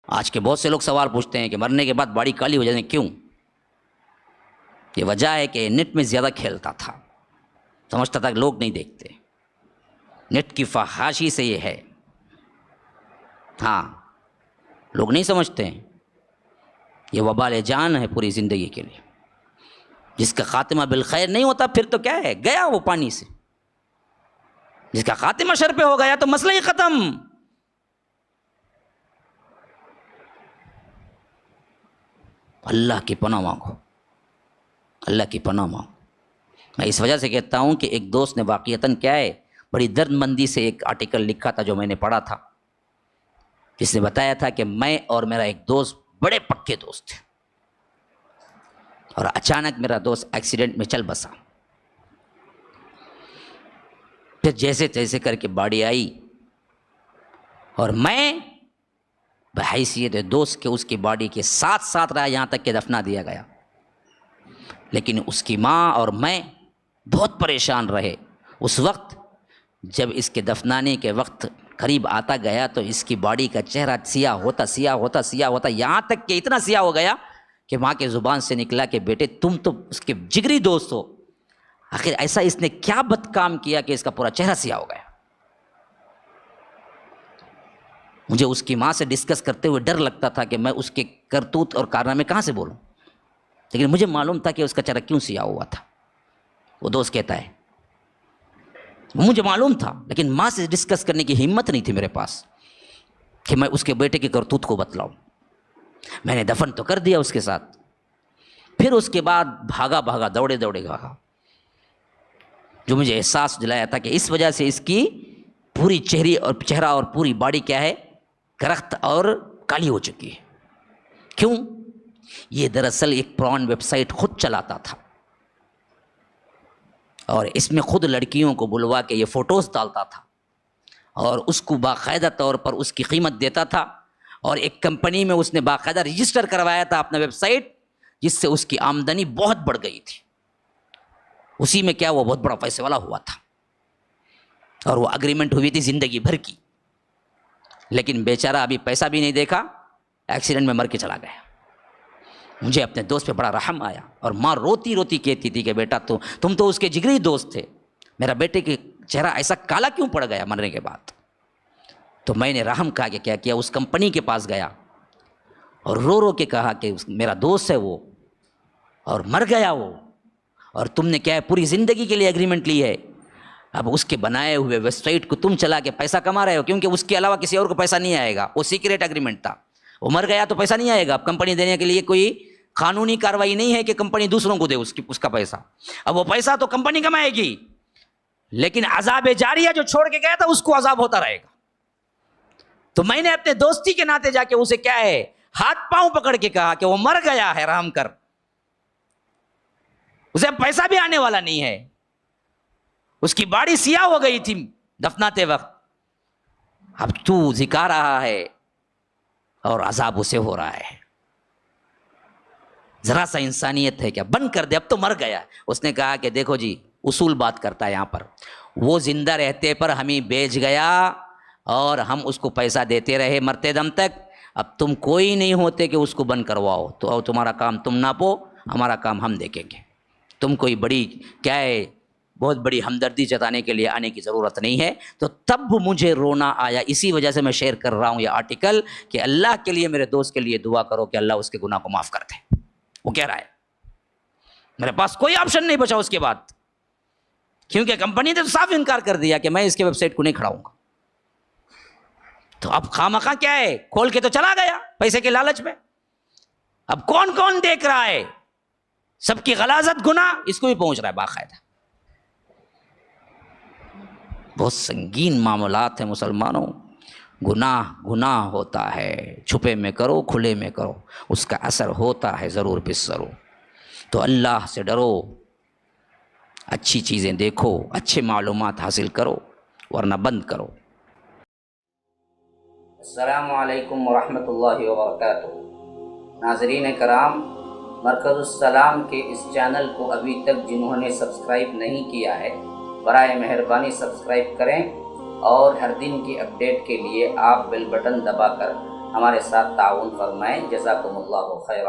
آج کے بہت سے لوگ سوال پوچھتے ہیں کہ مرنے کے بعد باڑی کالی ہو جاتی ہے، کیوں؟ یہ وجہ ہے کہ نیٹ میں زیادہ کھیلتا تھا، سمجھتا تھا کہ لوگ نہیں دیکھتے، نیٹ کی فحاشی سے یہ ہے۔ ہاں، لوگ نہیں سمجھتے ہیں، یہ وبال جان ہے پوری زندگی کے لیے۔ جس کا خاتمہ بالخیر نہیں ہوتا پھر تو کیا ہے، گیا وہ پانی سے۔ جس کا خاتمہ شر پہ ہو گیا تو مسئلہ ہی ختم۔ اللہ کی پناہ مانگو، اللہ کی پناہ مانگو۔ میں اس وجہ سے کہتا ہوں کہ ایک دوست نے واقعتاً کیا ہے، بڑی درد مندی سے ایک آرٹیکل لکھا تھا جو میں نے پڑھا تھا، جس نے بتایا تھا کہ میں اور میرا ایک دوست بڑے پکے دوست تھے، اور اچانک میرا دوست ایکسیڈنٹ میں چل بسا۔ پھر جیسے تیسے کر کے باڑی آئی، اور میں بحیثیت دوست کے اس کی باڈی کے ساتھ ساتھ رہا یہاں تک کہ دفنا دیا گیا۔ لیکن اس کی ماں اور میں بہت پریشان رہے اس وقت جب اس کے دفنانے کے وقت قریب آتا گیا تو اس کی باڈی کا چہرہ سیاہ ہوتا یہاں تک کہ اتنا سیاہ ہو گیا کہ ماں کے زبان سے نکلا کہ بیٹے تم تو اس کے جگری دوست ہو، آخر ایسا اس نے کیا بد کام کیا کہ اس کا پورا چہرہ سیاہ ہو گیا۔ مجھے اس کی ماں سے ڈسکس کرتے ہوئے ڈر لگتا تھا کہ میں اس کے کرتوت اور کارنامے کہاں سے بولوں، لیکن مجھے معلوم تھا کہ اس کا چہرہ کیوں سیاہ ہوا تھا۔ وہ دوست کہتا ہے مجھے معلوم تھا، لیکن ماں سے ڈسکس کرنے کی ہمت نہیں تھی میرے پاس کہ میں اس کے بیٹے کے کرتوت کو بتلاؤں۔ میں نے دفن تو کر دیا اس کے ساتھ، پھر اس کے بعد بھاگا دوڑے بھاگا، جو مجھے احساس دلایا تھا کہ اس وجہ سے اس کی پوری چہرہ اور پوری باڈی کیا ہے، کرخت اور کالی ہو چکی ہے۔ کیوں؟ یہ دراصل ایک پران ویب سائٹ خود چلاتا تھا، اور اس میں خود لڑکیوں کو بلوا کے یہ فوٹوز ڈالتا تھا، اور اس کو باقاعدہ طور پر اس کی قیمت دیتا تھا، اور ایک کمپنی میں اس نے باقاعدہ رجسٹر کروایا تھا اپنا ویب سائٹ، جس سے اس کی آمدنی بہت بڑھ گئی تھی۔ اسی میں کیا وہ بہت بڑا پیسے والا ہوا تھا، اور وہ اگریمنٹ ہوئی تھی زندگی بھر کی، لیکن بیچارہ ابھی پیسہ بھی نہیں دیکھا، ایکسیڈنٹ میں مر کے چلا گیا۔ مجھے اپنے دوست پہ بڑا رحم آیا، اور ماں روتی روتی کہتی تھی کہ بیٹا تم تو اس کے جگری دوست تھے، میرا بیٹے کے چہرہ ایسا کالا کیوں پڑ گیا مرنے کے بعد؟ تو میں نے رحم کہا کہ کیا کیا، اس کمپنی کے پاس گیا اور رو کے کہا کہ میرا دوست ہے وہ، اور مر گیا وہ، اور تم نے کیا ہے پوری زندگی کے لیے ایگریمنٹ لی ہے، اب اس کے بنائے ہوئے ویب سائٹ کو تم چلا کے پیسہ کما رہے ہو، کیونکہ اس کے علاوہ کسی اور کو پیسہ نہیں آئے گا، وہ سیکریٹ ایگریمنٹ تھا، وہ مر گیا تو پیسہ نہیں آئے گا۔ اب کمپنی دینے کے لیے کوئی قانونی کارروائی نہیں ہے کہ کمپنی دوسروں کو دے اس کا پیسہ، اب وہ پیسہ تو کمپنی کمائے گی، لیکن عذاب جاریہ جو چھوڑ کے گیا تھا اس کو عذاب ہوتا رہے گا۔ تو میں نے اپنے دوستی کے ناطے جا کے اسے کیا ہے، ہاتھ پاؤں پکڑ کے کہا کہ وہ مر گیا ہے، رحم کر، اسے پیسہ بھی آنے والا نہیں ہے، اس کی باڑی سیاہ ہو گئی تھی دفناتے وقت، اب تو زکا رہا ہے اور عذاب اسے ہو رہا ہے، ذرا سا انسانیت ہے کیا؟ بند کر دے، اب تو مر گیا۔ اس نے کہا کہ دیکھو جی، اصول بات کرتا ہے یہاں پر، وہ زندہ رہتے پر ہمیں بیچ گیا اور ہم اس کو پیسہ دیتے رہے مرتے دم تک، اب تم کوئی نہیں ہوتے کہ اس کو بند کرواؤ، تو تمہارا کام تم ناپو، ہمارا کام ہم دیکھیں گے، تم کوئی بڑی کیا ہے بہت بڑی ہمدردی جتانے کے لیے آنے کی ضرورت نہیں ہے۔ تو تب مجھے رونا آیا، اسی وجہ سے میں شیئر کر رہا ہوں یہ آرٹیکل کہ اللہ کے لیے میرے دوست کے لیے دعا کرو کہ اللہ اس کے گناہ کو معاف کر دے۔ وہ کہہ رہا ہے میرے پاس کوئی آپشن نہیں بچا اس کے بعد، کیونکہ کمپنی نے تو صاف انکار کر دیا کہ میں اس کے ویب سائٹ کو نہیں کھڑاؤں گا، تو اب خامخواہ کیا ہے، کھول کے تو چلا گیا پیسے کے لالچ میں۔ اب کون کون دیکھ رہا ہے، سب کی غلاظت گناہ اس کو بھی پہنچ رہا ہے باقاعدہ۔ بہت سنگین معاملات ہیں مسلمانوں، گناہ ہوتا ہے، چھپے میں کرو کھلے میں کرو، اس کا اثر ہوتا ہے ضرور ضرور۔ تو اللہ سے ڈرو، اچھی چیزیں دیکھو، اچھے معلومات حاصل کرو، ورنہ بند کرو۔ السلام علیکم ورحمۃ اللہ وبرکاتہ۔ ناظرین کرام، مرکز السلام کے اس چینل کو ابھی تک جنہوں نے سبسکرائب نہیں کیا ہے، برائے مہربانی سبسکرائب کریں، اور ہر دن کی اپڈیٹ کے لیے آپ بیل بٹن دبا کر ہمارے ساتھ تعاون فرمائیں۔ جزاکم اللہ خیر۔